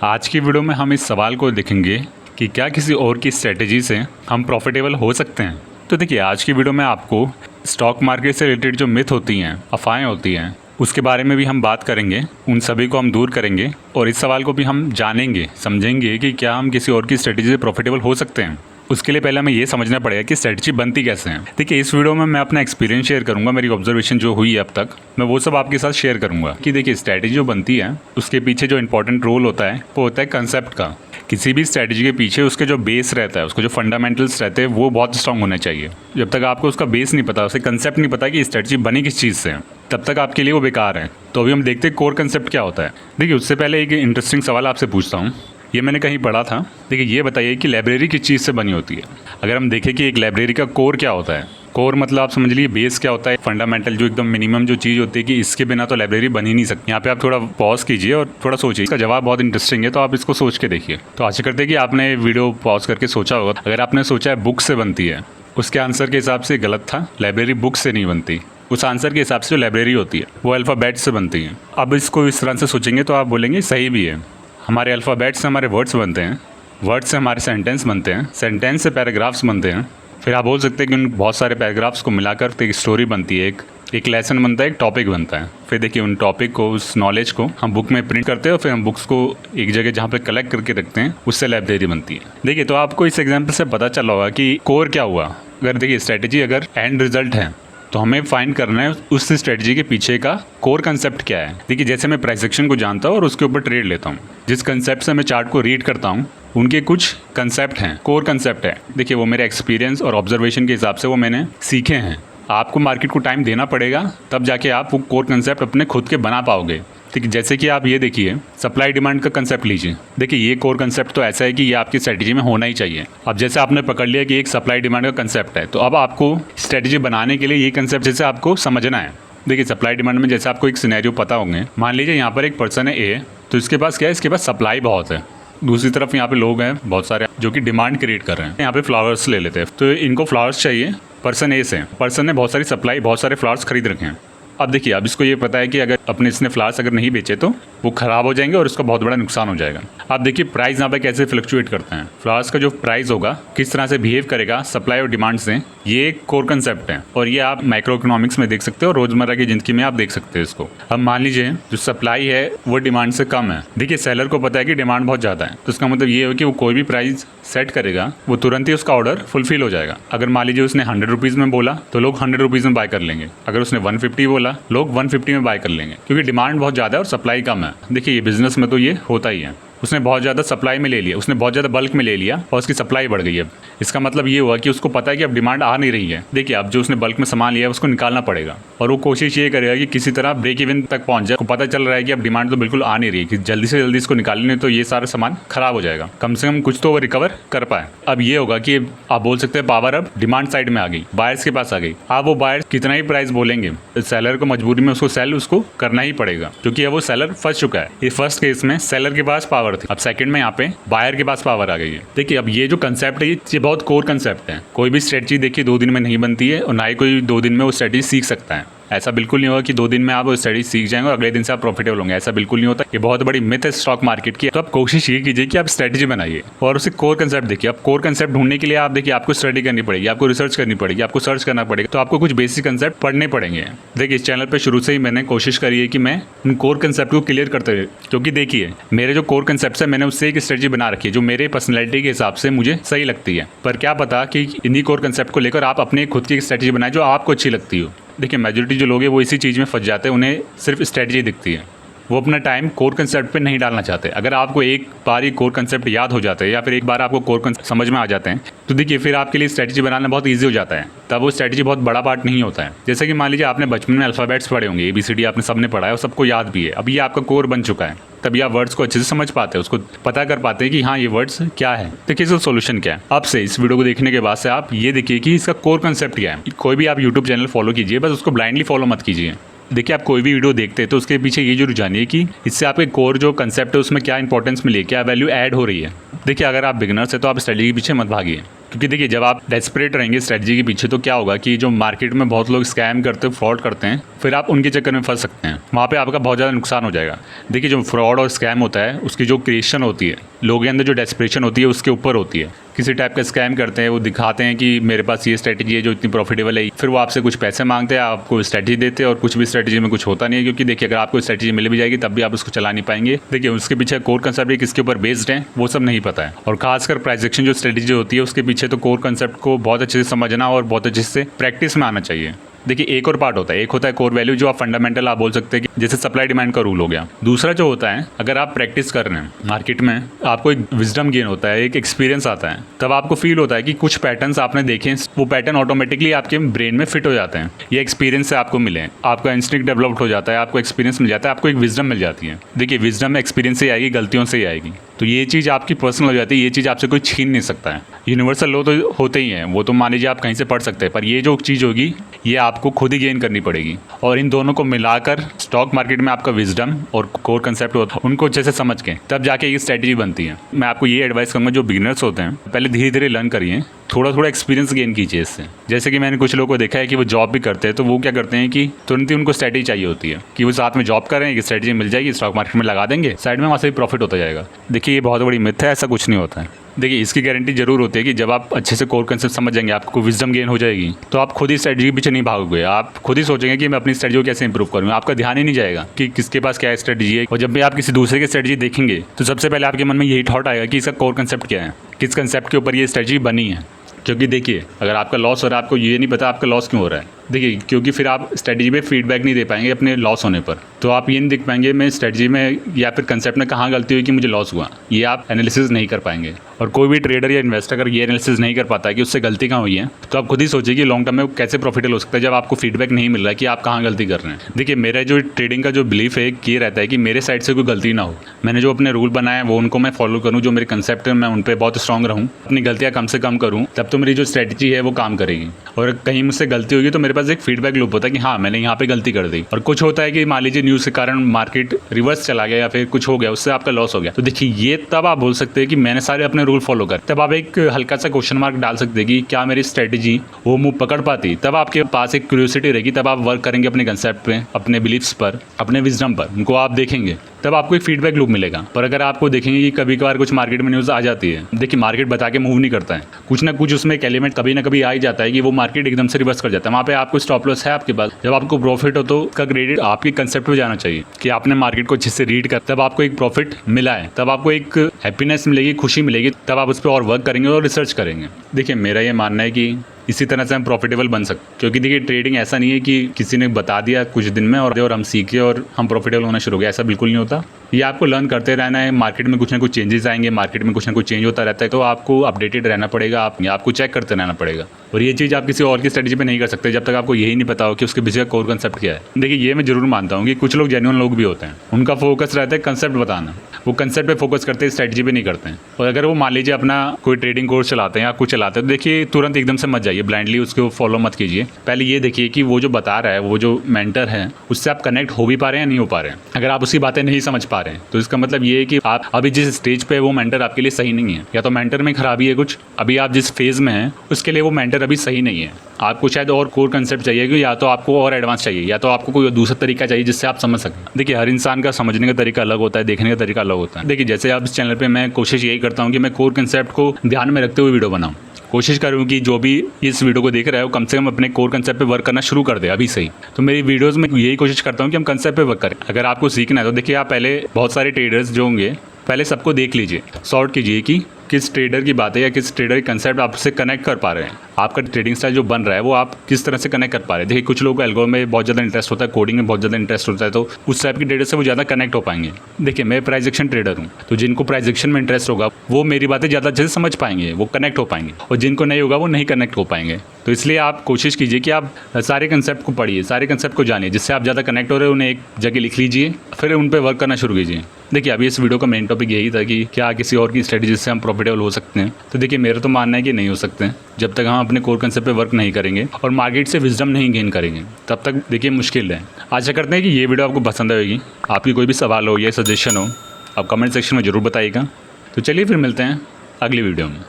आज की वीडियो में हम इस सवाल को देखेंगे कि क्या किसी और की स्ट्रेटेजी से हम प्रॉफिटेबल हो सकते हैं। तो देखिए, आज की वीडियो में आपको स्टॉक मार्केट से रिलेटेड जो मिथ होती हैं, अफवाहें होती हैं, उसके बारे में भी हम बात करेंगे। उन सभी को हम दूर करेंगे और इस सवाल को भी हम जानेंगे, समझेंगे कि क्या हम किसी और की स्ट्रेटेजी से प्रॉफिटेबल हो सकते हैं। उसके लिए पहले हमें ये समझना पड़ेगा कि स्ट्रेटजी बनती कैसे है। देखिए, इस वीडियो में मैं अपना एक्सपीरियंस शेयर करूंगा, मेरी ऑब्जर्वेशन जो हुई है अब तक, मैं वो सब आपके साथ शेयर करूंगा कि देखिए, स्ट्रेटजी जो बनती है उसके पीछे जो इंपॉर्टेंट रोल होता है वो होता है कंसेप्ट का। किसी भी स्ट्रेटजी के पीछे उसके जो बेस रहता है, उसके जो फंडामेंटल्स रहते हैं, वो बहुत स्ट्रांग होने चाहिए। जब तक आपको उसका बेस नहीं पता, उसके कंसेप्ट नहीं पता कि स्ट्रेटजी बनी किस चीज़ से, तब तक आपके लिए वो बेकार है। तो अभी हम देखते हैं कोर कंसेप्ट क्या होता है। देखिए, उससे पहले एक इंटरेस्टिंग सवाल आपसे पूछता हूँ, ये मैंने कहीं पढ़ा था। देखिए, ये बताइए कि लाइब्रेरी किस चीज़ से बनी होती है। अगर हम देखें कि एक लाइब्रेरी का कोर क्या होता है, कोर मतलब आप समझ लीजिए बेस क्या होता है, फंडामेंटल जो एकदम मिनिमम जो चीज़ होती है कि इसके बिना तो लाइब्रेरी बन ही नहीं सकती। यहाँ पे आप थोड़ा पॉज कीजिए और थोड़ा सोचिए, इसका जवाब बहुत इंटरेस्टिंग है, तो आप इसको सोच के देखिए। तो आशा करते हैं कि आपने वीडियो पॉज करके सोचा होगा। अगर आपने सोचा है बुक से बनती है, उसके आंसर के हिसाब से गलत था। लाइब्रेरी बुक से नहीं बनती। उस आंसर के हिसाब से जो लाइब्रेरी होती है वो अल्फ़ाबेट से बनती है। अब इसको इस तरह से सोचेंगे तो आप बोलेंगे सही भी है। हमारे अल्फ़ाबेट से हमारे वर्ड्स बनते हैं, वर्ड से हमारे सेंटेंस बनते हैं, सेंटेंस से पैराग्राफ्स बनते हैं। फिर आप बोल सकते हैं कि उन बहुत सारे पैराग्राफ्स को मिलाकर एक स्टोरी बनती है, एक लेसन बनता है, एक टॉपिक बनता है। फिर देखिए, उन टॉपिक को, उस नॉलेज को हम बुक में प्रिंट करते हैं और फिर हम बुक्स को एक जगह जहाँ पे कलेक्ट करके रखते हैं, उससे लाइब्रेरी बनती है। देखिए, तो आपको इस एग्जाम्पल से पता चला होगा कि कोर क्या हुआ। अगर देखिए, स्ट्रेटेजी अगर एंड रिजल्ट है तो हमें फाइंड करना है उस स्ट्रेटजी के पीछे का कोर कंसेप्ट क्या है। देखिए, जैसे मैं प्राइस एक्शन को जानता हूँ और उसके ऊपर ट्रेड लेता हूँ, जिस कंसेप्ट से मैं चार्ट को रीड करता हूँ, उनके कुछ कंसेप्ट हैं, कोर कंसेप्ट है। देखिए, वो मेरे एक्सपीरियंस और ऑब्जर्वेशन के हिसाब से वो मैंने सीखे हैं। आपको मार्केट को टाइम देना पड़ेगा, तब जाके आप वो कोर कंसेप्ट अपने खुद के बना पाओगे। ठीक है, जैसे कि आप ये देखिए, सप्लाई डिमांड का कंसेप्ट लीजिए। देखिए, ये कोर कंसेप्ट तो ऐसा है कि ये आपकी स्ट्रेटजी में होना ही चाहिए। अब जैसे आपने पकड़ लिया कि एक सप्लाई डिमांड का कंसेप्ट है, तो अब आपको स्ट्रेटजी बनाने के लिए ये कंसेप्ट जैसे आपको समझना है। देखिए, सप्लाई डिमांड में जैसे आपको एक सिनेरियो पता होंगे, मान लीजिए यहाँ पर एक पर्सन है ए, तो इसके पास क्या है, इसके पास सप्लाई बहुत है। दूसरी तरफ यहाँ पे लोग हैं बहुत सारे जो कि डिमांड क्रिएट कर रहे हैं। यहाँ पे फ्लावर्स ले लेते हैं, तो इनको फ्लावर्स चाहिए पर्सन ए से। पर्सन ने बहुत सारी सप्लाई, बहुत सारे फ्लावर्स खरीद रखे हैं। अब देखिए, अब इसको ये पता है कि अगर अपने इसने फ्लावर्स अगर नहीं बेचे तो वो ख़राब हो जाएंगे और इसका बहुत बड़ा नुकसान हो जाएगा। अब देखिए, प्राइस यहाँ पे कैसे फ्लक्चुएट करते हैं। फ्लावर्स का जो प्राइस होगा किस तरह से बिहेव करेगा सप्लाई और डिमांड से, ये एक कोर कंसेप्ट है। और ये आप माइक्रो इकोनॉमिक्स में देख सकते हो और रोज़मर्रा की ज़िंदगी में आप देख सकते हो इसको। अब मान लीजिए जो सप्लाई है वो डिमांड से कम है। देखिए, सेलर को पता है कि डिमांड बहुत ज़्यादा है, तो इसका मतलब ये है कि वो कोई भी प्राइस सेट करेगा, वो तुरंत ही उसका ऑर्डर फुलफिल हो जाएगा। अगर मान लीजिए उसने 100 रुपीज़ में बोला तो लोग 100 रुपीज़ में बाय कर लेंगे। अगर उसने 150 बोला, लोग 150 में बाय कर लेंगे, क्योंकि डिमांड बहुत ज़्यादा है और सप्लाई कम है। देखिए, ये बिजनेस में तो ये होता ही है। उसने बहुत ज़्यादा सप्लाई में ले लिया, उसने बहुत ज़्यादा बल्क में ले लिया और उसकी सप्लाई बढ़ गई है। इसका मतलब ये हुआ कि उसको पता है कि अब डिमांड आ नहीं रही है। देखिए, अब जो उसने बल्क में सामान लिया है उसको निकालना पड़ेगा और वो कोशिश ये करेगा कि किसी तरह ब्रेक इवन तक पहुंच जाए। पता चल रहा है कि अब डिमांड तो बिल्कुल आ नहीं रही है, कि जल्दी से जल्दी इसको निकालने तो ये सारा सामान खराब हो जाएगा, कम से कम कुछ तो वो रिकवर कर पाए। अब ये होगा कि आप बोल सकते हैं पावर अब डिमांड साइड में आ गई, बायर्स के पास आ गई। अब वो बायर्स कितना ही प्राइस बोलेंगे, सेलर को मजबूरी में उसको सेल उसको करना ही पड़ेगा, क्योंकि अब वो सेलर फंस चुका है। ये फर्स्ट केस में सेलर के पास पावर थी, अब सेकंड में यहाँ पे बायर के पास पावर आ गई है। देखिए, अब ये जो कंसेप्ट है ये बहुत कोर कंसेप्ट है। कोई भी स्ट्रेटजी देखिए 2 दिन में नहीं बनती है और ना ही कोई 2 दिन में वो स्ट्रेटजी सीख सकता है। ऐसा बिल्कुल नहीं होगा कि 2 दिन में आप वो स्टडी सीख जाएंगे और अगले दिन से आप प्रॉफिटेबल होंगे, ऐसा बिल्कुल नहीं होता। ये बहुत बड़ी मिथ है स्टॉक मार्केट की। तो आप कोशिश ये कीजिए कि आप स्ट्रेटजी बनाइए और उसे कोर कंसेप्ट देखिए। अब कोर कंसेप्ट ढूंढने के लिए आप देखिए, आपको स्टडी करनी पड़ेगी, आपको रिसर्च करनी पड़ेगी, आपको सर्च करना पड़ेगा, तो आपको कुछ बेसिक कंसेप्ट पढ़ने पड़ेंगे। देखिए, इस चैनल पर शुरू से ही मैंने कोशिश करी है कि मैं इन कोर कंसेप्ट को क्लियर करते हुए, क्योंकि देखिए, मेरे जो कोर कंसेप्ट है मैंने उससे एक स्ट्रेटजी बना रखी है जो मेरे पर्सनैलिटी के हिसाब से मुझे सही लगती है। पर क्या पता कि इन्हीं कोर कंसेप्ट को लेकर आप अपने खुद की स्ट्रेटजी बनाए जो आपको अच्छी लगती हो। देखिए, मेजॉरिटी जो लोग हैं वो इसी चीज़ में फंस जाते हैं, उन्हें सिर्फ स्ट्रेटजी दिखती है, वो अपना टाइम कोर कंसेप्ट पे नहीं डालना चाहते। अगर आपको एक बार ही कोर कंसेप्ट याद हो जाते हैं या फिर एक बार आपको कोर कंसेप्ट समझ में आ जाते हैं, तो देखिए फिर आपके लिए स्ट्रेटजी बनाना बहुत ईजी हो जाता है। तब वो स्ट्रेटजी बहुत बड़ा पार्ट नहीं होता है। जैसे कि मान लीजिए आपने बचपन में अल्फ़ाबेट्स पढ़े होंगे, ABCD आपने सबने पढ़ा है और सबको याद भी है। अब ये आपका कोर बन चुका है, तभी आप वर्ड्स को अच्छे से समझ पाते हैं, उसको पता कर पाते हैं कि हाँ ये वर्ड्स क्या है। देखिए, इसका सोल्यूशन क्या है। अब से इस वीडियो को देखने के बाद से आप ये देखिए कि इसका कोर कंसेप्ट क्या है। कोई भी आप यूट्यूब चैनल फॉलो कीजिए, बस उसको ब्लाइंडली फॉलो मत कीजिए। देखिए, आप कोई भी वीडियो देखते हैं तो उसके पीछे ये जरूर जानिए कि इससे आपके कोर जो कंसेप्ट है उसमें क्या इंपॉर्टेंस मिली है, क्या वैल्यू ऐड हो रही है। देखिए, अगर आप बिगिनर्स हैं तो आप स्टडी के पीछे मत भागिए। क्योंकि देखिए जब आप डेस्परेट रहेंगे स्ट्रेटजी के पीछे तो क्या होगा कि जो मार्केट में बहुत लोग स्कैम करते हैं, फ्रॉड करते हैं, फिर आप उनके चक्कर में फंस सकते हैं। वहाँ पे आपका बहुत ज़्यादा नुकसान हो जाएगा। देखिए जो फ्रॉड और स्कैम होता है उसकी जो क्रिएशन होती है, लोगों के अंदर जो डेस्परेशन होती है उसके ऊपर होती है। किसी टाइप का स्कैम करते हैं, वो दिखाते हैं कि मेरे पास ये स्ट्रेटजी है जो इतनी प्रॉफिटेबल है, फिर वो आपसे कुछ पैसे मांगते हैं, आपको स्ट्रेटजी देते हैं और कुछ भी स्ट्रेटजी में कुछ होता नहीं है। क्योंकि देखिए अगर आपको स्ट्रेटजी मिल भी जाएगी तब भी आप उसको चला नहीं पाएंगे। देखिए उसके पीछे कोर कंसेप्ट किसके ऊपर बेस्ड है वो सब नहीं पता है, और खासकर प्राइस एक्शन जो स्ट्रेटजी होती है उसके पीछे तो कोर कंसेप्ट को बहुत अच्छे से समझना और बहुत अच्छे से प्रैक्टिस में आना चाहिए। देखिए एक और पार्ट होता है, एक होता है कोर वैल्यू जो आप फंडामेंटल आप बोल सकते हैं कि जैसे सप्लाई डिमांड का रूल हो गया। दूसरा जो होता है अगर आप प्रैक्टिस कर रहे हैं मार्केट में, आपको एक विजडम गेन होता है, एक एक्सपीरियंस आता है, तब आपको फील होता है कि कुछ पैटर्न्स आपने देखे, वो पैटर्न ऑटोमेटिकली आपके ब्रेन में फिट हो जाते हैं। ये एक्सपीरियंस से आपको मिले, आपका इंस्टिंक्ट डेवलप्ड हो जाता है, आपको एक्सपीरियंस मिल जाता है, आपको एक विजडम मिल जाती है। देखिए विजडम एक्सपीरियंस से आएगी, गलतियों से ही आएगी, तो ये चीज़ आपकी पर्सनल हो जाती है। ये चीज़ आपसे कोई छीन नहीं सकता है। यूनिवर्सल लॉ तो होते ही हैं, वो तो मान लीजिए आप कहीं से पढ़ सकते हैं, पर ये जो चीज़ होगी ये आपको खुद ही गेन करनी पड़ेगी। और इन दोनों को मिलाकर स्टॉक मार्केट में आपका विजडम और कोर कंसेप्ट होता है, उनको अच्छे से समझ के तब जाके ये स्ट्रेटजी बनती है। मैं आपको ये एडवाइस करूँगा जो बिगिनर्स होते हैं पहले धीरे धीरे लर्न करिए, थोड़ा थोड़ा एक्सपीरियंस गेन कीजिए इससे। जैसे कि मैंने कुछ लोगों को देखा है कि वो जॉब भी करते हैं, तो वो क्या करते हैं कि तुरंत ही उनको स्ट्रेटजी चाहिए होती है कि वो साथ में जॉब करें, कि स्ट्रेटजी मिल जाएगी, स्टॉक मार्केट में लगा देंगे, साइड में वहाँ से भी प्रॉफिट होता जाएगा। देखिए ये बहुत बड़ी मिथ है, ऐसा कुछ नहीं होता है। देखिए इसकी गारंटी जरूर होती है कि जब आप अच्छे से कोर कंसेप्ट समझ जाएंगे, आपको विजडम गेन हो जाएगी, तो आप खुद ही स्ट्रेटजी के पीछे नहीं भागोगे। आप खुद ही सोचेंगे कि मैं अपनी स्ट्रेटजी को कैसे इंप्रूव करूँ। आपका ध्यान ही नहीं जाएगा कि किसके पास क्या स्ट्रेटजी है। और जब भी आप किसी दूसरे की स्ट्रेटजी देखेंगे तो सबसे पहले आपके मन में यही थॉट आएगा कि इसका कोर कंसेप्ट क्या है, किस कंसेप्ट के ऊपर ये स्ट्रेटजी बनी है। क्योंकि देखिए अगर आपका लॉस हो रहा है, आपको ये नहीं पता आपका लॉस क्यों हो रहा है। देखिए क्योंकि फिर आप स्ट्रेटजी में फीडबैक नहीं दे पाएंगे अपने लॉस होने पर, तो आप ये नहीं देख पाएंगे मैं स्ट्रेटजी में या फिर कंसेप्ट में कहाँ गलती हुई कि मुझे लॉस हुआ। ये आप एनालिसिस नहीं कर पाएंगे। और कोई भी ट्रेडर या इन्वेस्टर अगर ये एनालिसिस नहीं कर पाता है कि उससे गलती कहाँ हुई है, तो आप खुद ही सोचिए कि लॉन्ग टर्म में वो कैसे प्रॉफिटेबल हो सकता है जब आपको फीडबैक नहीं मिल रहा है कि आप कहाँ गलती कर रहे हैं। देखिए मेरा जो ट्रेडिंग का जो बिलीफ है ये रहता है कि मेरे साइड से कोई गलती ना हो। मैंने जो अपने रूल बनाए वो उनको मैं फॉलो करूँ, जो मेरे कंसेप्ट है मैं उन पर बहुत स्ट्रॉन्ग रहूँ, अपनी गलतियाँ कम से कम करूँ, तब तो मेरी जो स्ट्रेटजी है वो काम करेगी। और कहीं मुझसे गलती होगी तो मेरे पास एक फीडबैक लूप होता है कि हाँ मैंने यहाँ पे गलती कर दी। और कुछ होता है कि मान लीजिए न्यूज़ के कारण मार्केट रिवर्स चला गया या फिर कुछ हो गया, उससे आपका लॉस हो गया, तो देखिए ये तब आप बोल सकते हैं कि मैंने सारे अपने रूल फॉलो कर। तब आप एक हल्का सा क्वेश्चन मार्क डाल सकते हैं कि क्या मेरी स्ट्रेटजी वो मूव पकड़ पाती। तब आपके पास एक क्यूरियोसिटी रहेगी, तब आप वर्क करेंगे अपने कंसेप्ट पे, अपने बिलीफ्स पर, अपने विजडम पर, उनको आप देखेंगे, तब आपको एक फीडबैक लूप मिलेगा। पर अगर आपको देखेंगे कि कभी कभार कुछ मार्केट में न्यूज़ आ जाती है, देखिए मार्केट बता के मूव नहीं करता है, कुछ ना कुछ उसमें एक एलिमेंट कभी ना कभी आ ही जाता है कि वो मार्केट एकदम से रिवर्स कर जाता है। वहाँ पे आपको स्टॉप लॉस है आपके पास, जब आपको प्रॉफिट हो तो उसका क्रेडिट आपके कंसेप्ट पे जाना चाहिए कि आपने मार्केट को अच्छे से रीड कर, तब आपको एक प्रॉफिट मिला है, तब आपको एक हैप्पीनेस मिलेगी, खुशी मिलेगी, तब आप उस पर और वर्क करेंगे और रिसर्च करेंगे। देखिए मेरा ये मानना है कि इसी तरह से हम प्रॉफिटेबल बन सकते, क्योंकि देखिए ट्रेडिंग ऐसा नहीं है कि किसी ने बता दिया कुछ दिन में और हम सीखे और हम प्रॉफिटेबल होना शुरू हो गया, ऐसा बिल्कुल नहीं होता। ये आपको लर्न करते रहना है। मार्केट में कुछ ना कुछ चेंजेस आएंगे, मार्केट में कुछ ना कुछ चेंज होता रहता है, तो आपको अपडेटेड रहना पड़ेगा, आपको चेक करते रहना पड़ेगा। और ये चीज़ आप किसी और की स्ट्रेटजी पे नहीं कर सकते जब तक आपको यही नहीं पता हो कि उसके पीछे का कोर कंसेप्ट क्या है। देखिए ये मैं जरूर मानता हूँ कि कुछ लोग जेन्युइन लोग भी होते हैं, उनका फोकस रहता है कंसेप्ट बताना, वो कंसेप्ट पे फोकस करते हैं, स्ट्रेटजी पे नहीं करते हैं। और अगर वो मान लीजिए अपना कोई ट्रेडिंग कोर्स चलाते हैं या कुछ चलाते हैं, तो देखिए तुरंत एकदम से मत जाइए, ब्लाइंडली उसको फॉलो मत कीजिए। पहले ये देखिए कि वो जो बता रहा है, वो जो मेंटर है, उससे आप कनेक्ट हो भी पा रहे हैं या नहीं हो पा रहे हैं। अगर आप उसकी बातें नहीं समझ पा रहे हैं तो इसका मतलब ये है कि आप अभी जिस स्टेज पे वो मेंटर आपके लिए सही नहीं है, या तो मेंटर में खराबी है कुछ, अभी आप जिस फेज में हैं उसके लिए वो मेंटर अभी सही नहीं है। आपको शायद और कोर कंसेप्ट चाहिए कि या तो आपको और एडवांस चाहिए, या तो आपको कोई दूसरा तरीका चाहिए जिससे आप समझ सकें। देखिए हर इंसान का समझने का तरीका अलग होता है, देखने का तरीका अलग होता है। देखिए जैसे आप इस चैनल पे मैं कोशिश यही करता हूँ कि मैं कोर कंसेप्ट को ध्यान में रखते हुए वीडियो बनाऊँ। कोशिश करूँ कि जो भी इस वीडियो को देख रहा है वो कम से कम अपने कोर कंसेप्ट पे वर्क करना शुरू कर दे अभी से ही। तो मेरी वीडियोस में यही कोशिश करता हूँ कि हम कंसेप्ट पे वर्क करें। अगर आपको सीखना है तो देखिए आप पहले बहुत सारे ट्रेडर्स जो होंगे पहले सबको देख लीजिए, सॉर्ट कीजिए कि किस ट्रेडर की बात है या किस ट्रेडर की कंसेप्ट आपसे कनेक्ट कर पा रहे हैं। आपका ट्रेडिंग स्टाइल जो बन रहा है वो आप किस तरह से कनेक्ट कर पा रहे हैं। देखिए कुछ लोगों को एल्गोरिथम में बहुत ज़्यादा इंटरेस्ट होता है, कोडिंग में बहुत ज़्यादा इंटरेस्ट होता है, तो उस टाइप की ट्रेडर से वो ज़्यादा कनेक्ट हो पाएंगे। देखिए मैं प्राइस एक्शन ट्रेडर हूँ, तो जिनको प्राइस एक्शन में इंटरेस्ट होगा वो मेरी बातें ज़्यादा अच्छे से समझ पाएंगे, वो कनेक्ट हो पाएंगे, और जिनको नहीं होगा वो नहीं कनेक्ट हो पाएंगे। तो इसलिए आप कोशिश कीजिए कि आप सारे कंसेप्ट को पढ़िए, सारे कंसेप्ट को जानिए, जिससे आप ज़्यादा कनेक्ट हो रहे हैं उन्हें एक जगह लिख लीजिए, फिर उन पर वर्क करना शुरू कीजिए। देखिए अभी इस वीडियो का मेन टॉपिक यही था कि क्या किसी और की स्ट्रेटजी से हम प्रॉफिटेबल हो सकते हैं। तो देखिए मेरा तो मानना है कि नहीं हो सकते हैं जब तक हम अपने कोर कंसेप्ट पे वर्क नहीं करेंगे और मार्केट से विजडम नहीं गेन करेंगे, तब तक देखिए मुश्किल है। आशा करते हैं कि ये वीडियो आपको पसंद आएगी। आपकी कोई भी सवाल हो या सजेशन हो आप कमेंट सेक्शन में ज़रूर बताइएगा। तो चलिए फिर मिलते हैं अगली वीडियो में।